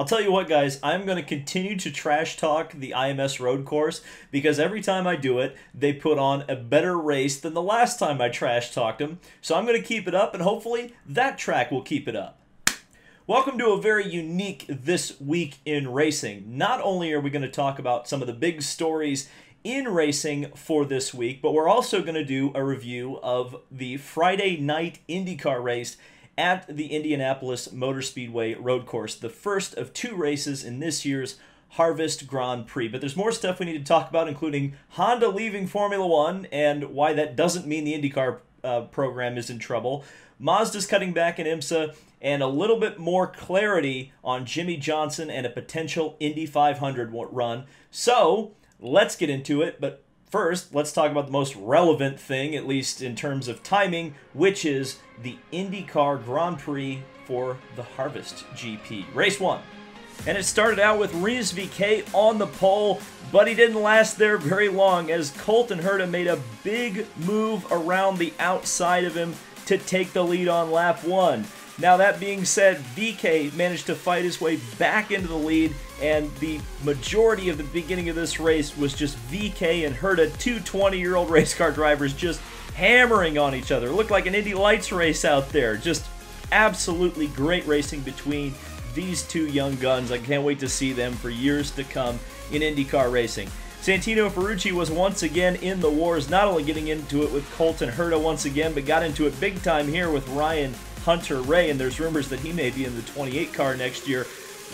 I'll tell you what, guys, I'm going to continue to trash talk the IMS road course because every time I do it, they put on a better race than the last time I trash talked them. So I'm going to keep it up, and hopefully that track will keep it up. Welcome to a very unique This Week in Racing. Not only are we going to talk about some of the big stories in racing for this week, but we're also going to do a review of the Friday night IndyCar race at the Indianapolis Motor Speedway road course, the first of two races in this year's Harvest Grand Prix. But there's more stuff we need to talk about, including Honda leaving Formula One and why that doesn't mean the IndyCar program is in trouble, Mazda's cutting back in IMSA, and a little bit more clarity on Jimmie Johnson and a potential Indy 500 run. So let's get into it, but first, let's talk about the most relevant thing, at least in terms of timing, which is the IndyCar Grand Prix for the Harvest GP. Race 1. And it started out with Rinus VeeKay on the pole, but he didn't last there very long as Colton Herta made a big move around the outside of him to take the lead on lap 1. Now, that being said, VeeKay managed to fight his way back into the lead, and the majority of the beginning of this race was just VeeKay and Herta, two 20-year-old race car drivers, just hammering on each other. It looked like an Indy Lights race out there. Just absolutely great racing between these two young guns. I can't wait to see them for years to come in IndyCar racing. Santino Ferrucci was once again in the wars, not only getting into it with Colton Herta once again, but got into it big time here with Ryan Hunter-Reay, and there's rumors that he may be in the 28 car next year.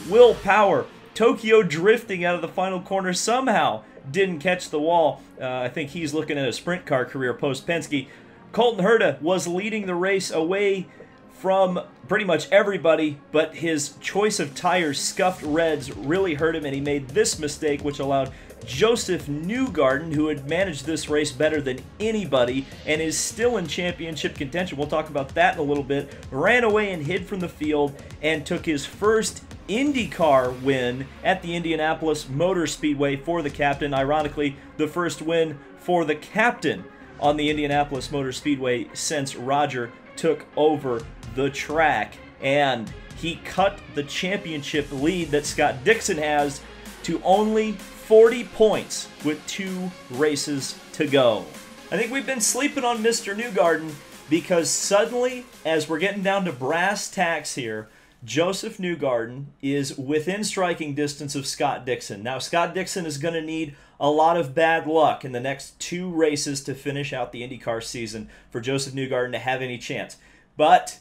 Will Power, Tokyo drifting out of the final corner, somehow didn't catch the wall. I think he's looking at a sprint car career post-Penske. Colton Herta was leading the race away from pretty much everybody, but his choice of tires, scuffed reds, really hurt him, and he made this mistake, which allowed Joseph Newgarden, who had managed this race better than anybody and is still in championship contention, we'll talk about that in a little bit, ran away and hid from the field and took his first IndyCar win at the Indianapolis Motor Speedway for the captain. Ironically, the first win for the captain on the Indianapolis Motor Speedway since Roger took over the track, and he cut the championship lead that Scott Dixon has to only 40 points with 2 races to go. I think we've been sleeping on Mr. Newgarden because suddenly, as we're getting down to brass tacks here, Joseph Newgarden is within striking distance of Scott Dixon. Now, Scott Dixon is going to need a lot of bad luck in the next 2 races to finish out the IndyCar season for Joseph Newgarden to have any chance. But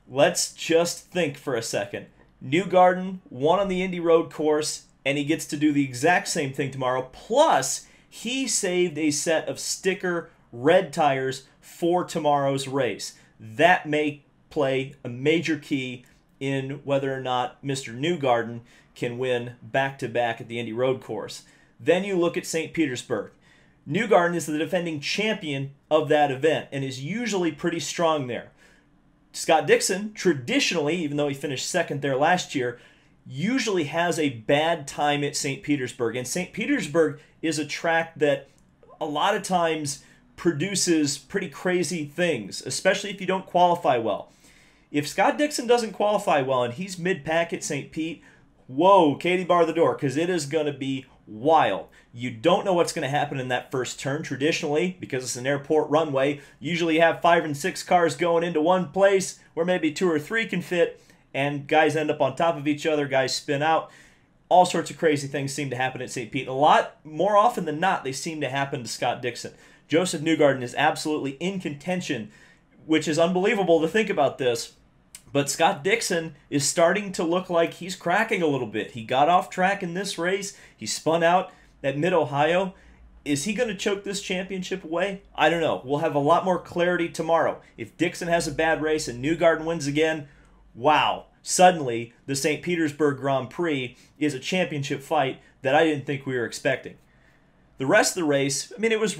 let's just think for a second. Newgarden won on the Indy road course, and he gets to do the exact same thing tomorrow. Plus, he saved a set of sticker red tires for tomorrow's race. That may play a major key in whether or not Mr. Newgarden can win back-to-back at the Indy road course. Then you look at St. Petersburg. Newgarden is the defending champion of that event and is usually pretty strong there. Scott Dixon, traditionally, even though he finished second there last year, usually has a bad time at St. Petersburg. And St. Petersburg is a track that a lot of times produces pretty crazy things, especially if you don't qualify well. If Scott Dixon doesn't qualify well and he's mid-pack at St. Pete, whoa, Katie bar the door, because it is going to be wild. You don't know what's going to happen in that first turn. Traditionally, because it's an airport runway, usually you have 5 and 6 cars going into one place where maybe 2 or 3 can fit, and guys end up on top of each other, guys spin out. All sorts of crazy things seem to happen at St. Pete. A lot more often than not, they seem to happen to Scott Dixon. Joseph Newgarden is absolutely in contention, which is unbelievable to think about this. But Scott Dixon is starting to look like he's cracking a little bit. He got off track in this race. He spun out at Mid-Ohio. Is he going to choke this championship away? I don't know. We'll have a lot more clarity tomorrow. If Dixon has a bad race and Newgarden wins again, wow. Suddenly, the St. Petersburg Grand Prix is a championship fight that I didn't think we were expecting. The rest of the race, I mean, it was,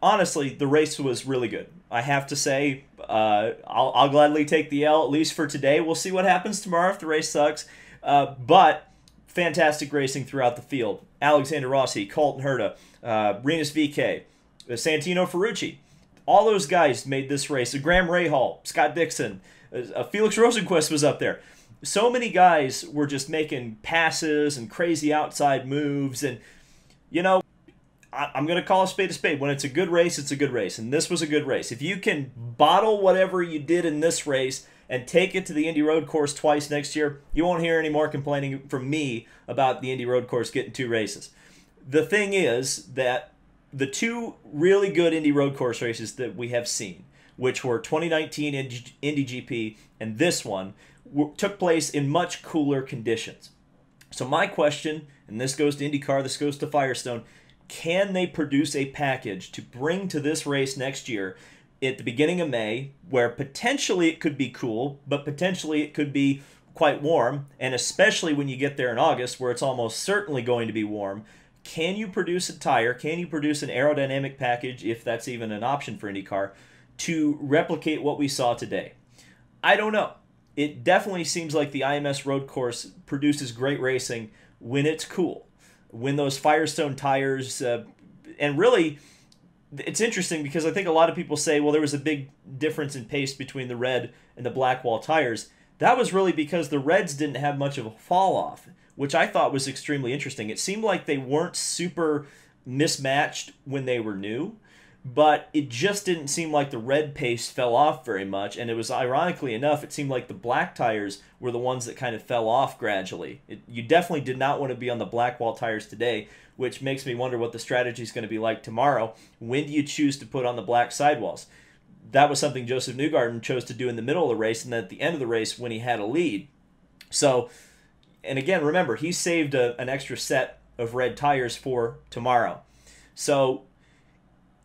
honestly, the race was really good. I have to say, I'll gladly take the L, at least for today. We'll see what happens tomorrow if the race sucks. But fantastic racing throughout the field. Alexander Rossi, Colton Herta, Rinus VeeKay, Santino Ferrucci. All those guys made this race. Graham Rahal, Scott Dixon, Felix Rosenqvist was up there. so many guys were just making passes and crazy outside moves. And, you know, I'm going to call a spade a spade. When it's a good race, it's a good race. And this was a good race. If you can bottle whatever you did in this race and take it to the Indy Road Course twice next year, you won't hear any more complaining from me about the Indy Road Course getting 2 races. The thing is that the 2 really good Indy Road Course races that we have seen, which were 2019 Indy GP and this one, took place in much cooler conditions. So my question, and this goes to IndyCar, this goes to Firestone, can they produce a package to bring to this race next year at the beginning of May, where potentially it could be cool, but potentially it could be quite warm, and especially when you get there in August, where it's almost certainly going to be warm? Can you produce a tire? Can you produce an aerodynamic package, if that's even an option for IndyCar, to replicate what we saw today? I don't know. It definitely seems like the IMS road course produces great racing when it's cool, when those Firestone tires, and really, it's interesting because I think a lot of people say, well, there was a big difference in pace between the red and the black wall tires. That was really because the reds didn't have much of a fall off, which I thought was extremely interesting. It seemed like they weren't super mismatched when they were new, but it just didn't seem like the red pace fell off very much, and it was, ironically enough, it seemed like the black tires were the ones that kind of fell off gradually. You definitely did not want to be on the black wall tires today, which makes me wonder what the strategy is going to be like tomorrow. When do you choose to put on the black sidewalls? That was something Joseph Newgarden chose to do in the middle of the race, and then at the end of the race when he had a lead. So, and again, remember, he saved an extra set of red tires for tomorrow. So,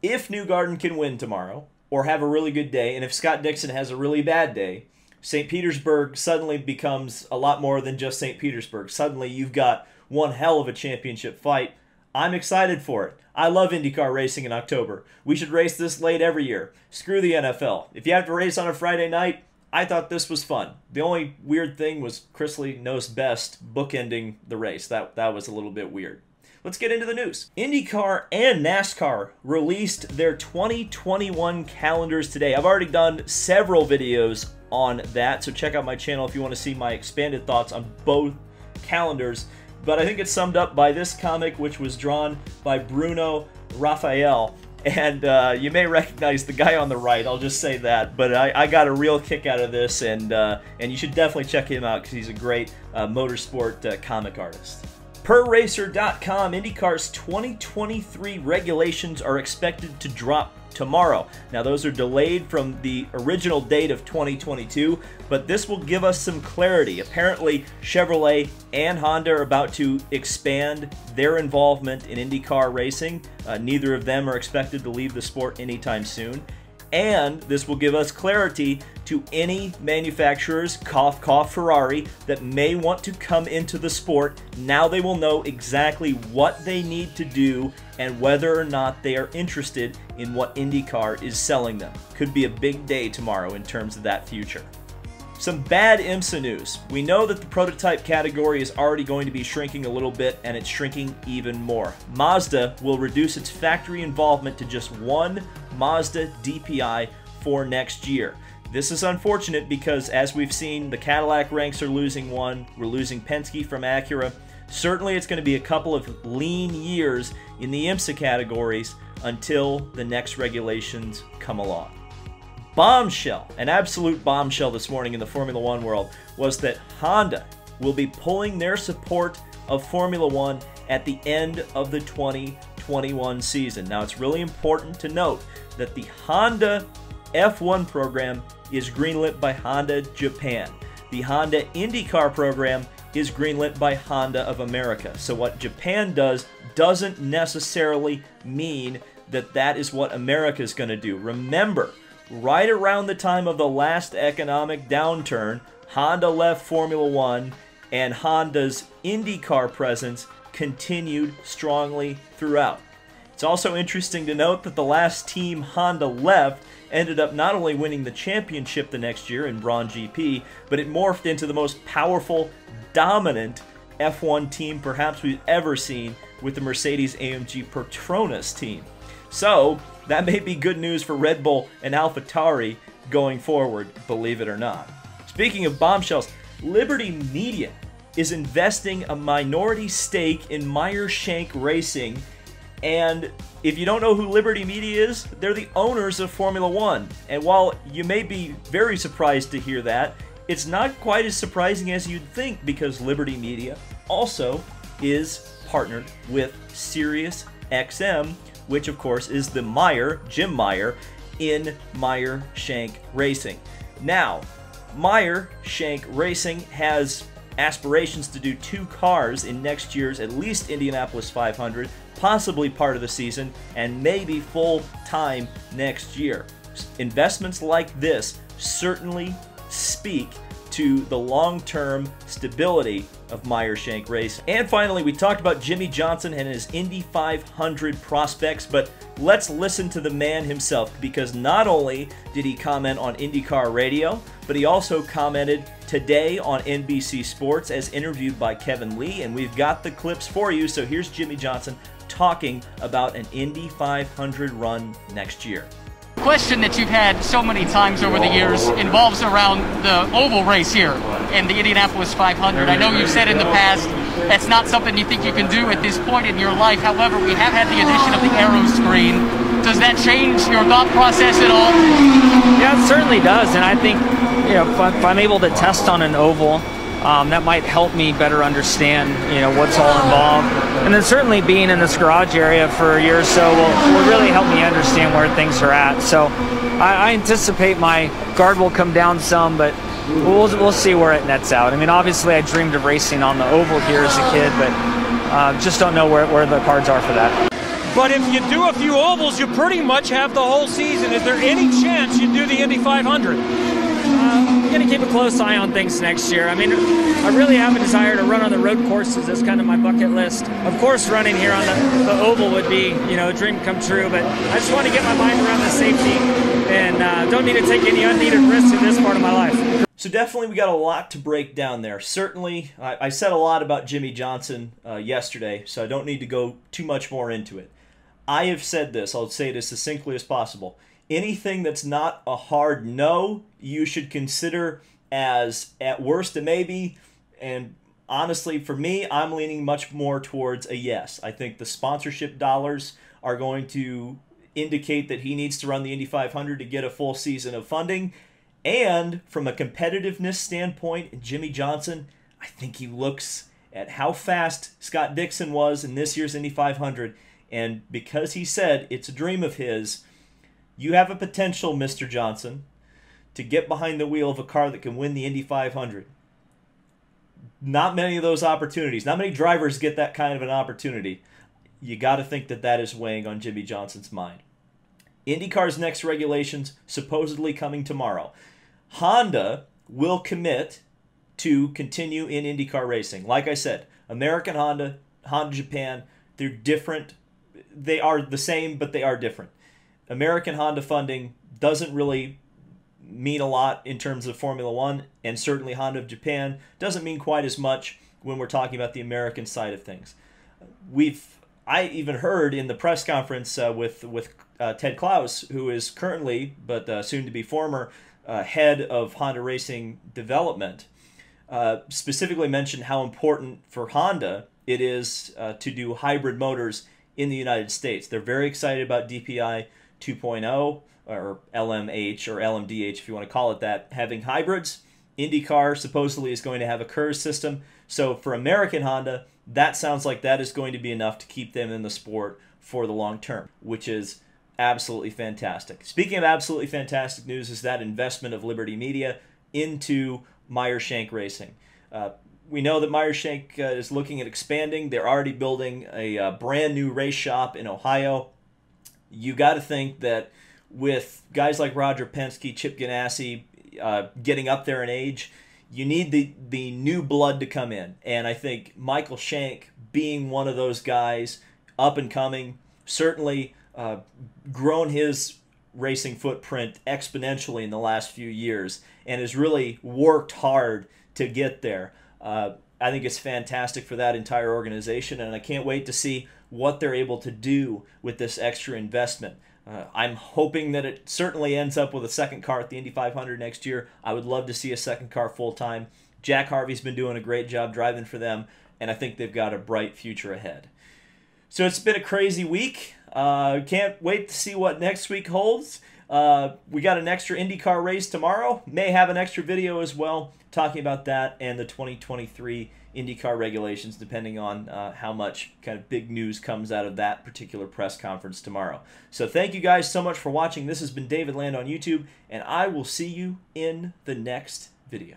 if Newgarden can win tomorrow, or have a really good day, and if Scott Dixon has a really bad day, St. Petersburg suddenly becomes a lot more than just St. Petersburg. Suddenly you've got one hell of a championship fight. I'm excited for it. I love IndyCar racing in October. We should race this late every year. Screw the NFL. If you have to race on a Friday night, I thought this was fun. The only weird thing was Chrisley Knows Best bookending the race. That was a little bit weird. Let's get into the news. IndyCar and NASCAR released their 2021 calendars today. I've already done several videos on that, so check out my channel if you want to see my expanded thoughts on both calendars. But I think it's summed up by this comic, which was drawn by Bruno Raphael. And you may recognize the guy on the right, I'll just say that. But I got a real kick out of this, and you should definitely check him out because he's a great motorsport comic artist. Per Racer.com, IndyCar's 2023 regulations are expected to drop tomorrow. Now, those are delayed from the original date of 2022, but this will give us some clarity. Apparently, Chevrolet and Honda are about to expand their involvement in IndyCar racing. Neither of them are expected to leave the sport anytime soon. And this will give us clarity to any manufacturers, cough, cough, Ferrari, that may want to come into the sport. Now they will know exactly what they need to do and whether or not they are interested in what IndyCar is selling them. Could be a big day tomorrow in terms of that future. Some bad IMSA news. We know that the prototype category is already going to be shrinking a little bit, and it's shrinking even more. Mazda will reduce its factory involvement to just one Mazda DPI for next year. This is unfortunate because, as we've seen, the Cadillac ranks are losing one. We're losing Penske from Acura. Certainly it's going to be a couple of lean years in the IMSA categories until the next regulations come along. Bombshell, an absolute bombshell this morning in the Formula One world, was that Honda will be pulling their support of Formula One at the end of the 2021 season. Now, it's really important to note that the Honda F1 program is greenlit by Honda Japan. The Honda IndyCar program is greenlit by Honda of America. So what Japan does doesn't necessarily mean that that is what America is going to do. Remember, right around the time of the last economic downturn, Honda left Formula One, and Honda's IndyCar presence continued strongly throughout. It's also interesting to note that the last team Honda left ended up not only winning the championship the next year in Braun GP, but it morphed into the most powerful, dominant F1 team perhaps we've ever seen with the Mercedes-AMG Petronas team. So, that may be good news for Red Bull and AlphaTauri going forward, believe it or not. Speaking of bombshells, Liberty Media is investing a minority stake in Meyer-Shank Racing. And if you don't know who Liberty Media is, they're the owners of Formula One. And while you may be very surprised to hear that, it's not quite as surprising as you'd think, because Liberty Media also is partnered with SiriusXM, which of course is the Meyer, Jim Meyer, in Meyer-Shank Racing. Now, Meyer-Shank Racing has aspirations to do 2 cars in next year's at least Indianapolis 500, possibly part of the season, and maybe full-time next year. Investments like this certainly speak to the long-term stability of Meyer-Shank Racing. And finally, we talked about Jimmie Johnson and his Indy 500 prospects, but let's listen to the man himself, because not only did he comment on IndyCar Radio, but he also commented today on NBC Sports as interviewed by Kevin Lee, and we've got the clips for you. So here's Jimmie Johnson talking about an Indy 500 run next year. The question that you've had so many times over the years involves around the oval race here in the Indianapolis 500. I know you've said in the past that's not something you think you can do at this point in your life. However, we have had the addition of the aero screen. Does that change your thought process at all? Yeah, it certainly does, and I think, you know, if I'm able to test on an oval, that might help me better understand, you know, what's all involved. And then certainly being in this garage area for a year or so will really help me understand where things are at. So I anticipate my guard will come down some, but we'll see where it nets out. I mean, obviously I dreamed of racing on the oval here as a kid, but just don't know where the cards are for that. But if you do a few ovals, you pretty much have the whole season. Is there any chance you do the Indy 500? I'm going to keep a close eye on things next year. I mean, I really have a desire to run on the road courses. That's kind of my bucket list. Of course, running here on the oval would be, you know, a dream come true, but I just want to get my mind around the safety and don't need to take any unneeded risks in this part of my life. So definitely we got a lot to break down there. Certainly, I said a lot about Jimmie Johnson yesterday, so I don't need to go too much more into it. I have said this, I'll say it as succinctly as possible. Anything that's not a hard no, you should consider as at worst a maybe, and honestly for me, I'm leaning much more towards a yes. I think the sponsorship dollars are going to indicate that he needs to run the Indy 500 to get a full season of funding, and from a competitiveness standpoint, Jimmie Johnson, I think he looks at how fast Scott Dixon was in this year's Indy 500, and because he said it's a dream of his, you have a potential, Mr. Johnson, to get behind the wheel of a car that can win the Indy 500. Not many of those opportunities. Not many drivers get that kind of an opportunity. You got to think that that is weighing on Jimmie Johnson's mind. IndyCar's next regulations supposedly coming tomorrow. Honda will commit to continue in IndyCar racing. Like I said, American Honda, Honda Japan, they're different. They are the same, but they are different. American Honda funding doesn't really mean a lot in terms of Formula One, and certainly Honda of Japan doesn't mean quite as much when we're talking about the American side of things. I even heard in the press conference with Ted Klaus, who is currently, but soon to be former, head of Honda Racing Development, specifically mentioned how important for Honda it is to do hybrid motors in the United States. They're very excited about DPI 2.0, or LMH, or LMDH if you want to call it that, having hybrids. IndyCar supposedly is going to have a KERS system. So for American Honda, that sounds like that is going to be enough to keep them in the sport for the long term, which is absolutely fantastic. Speaking of absolutely fantastic news is that investment of Liberty Media into Meyer-Shank Racing. We know that Meyer-Shank is looking at expanding. They're already building a brand new race shop in Ohio. You got to think that with guys like Roger Penske, Chip Ganassi getting up there in age, you need the new blood to come in. And I think Michael Shank being one of those guys, up and coming, certainly grown his racing footprint exponentially in the last few years and has really worked hard to get there. I think it's fantastic for that entire organization, and I can't wait to see what they're able to do with this extra investment. I'm hoping that it certainly ends up with a second car at the Indy 500 next year. I would love to see a second car full-time Jack Harvey's been doing a great job driving for them, and I think they've got a bright future ahead. So it's been a crazy week. Can't wait to see what next week holds. We got an extra IndyCar race tomorrow. May have an extra video as well talking about that and the 2023 IndyCar regulations, depending on how much kind of big news comes out of that particular press conference tomorrow. So thank you guys so much for watching. This has been David Land on YouTube, and I will see you in the next video.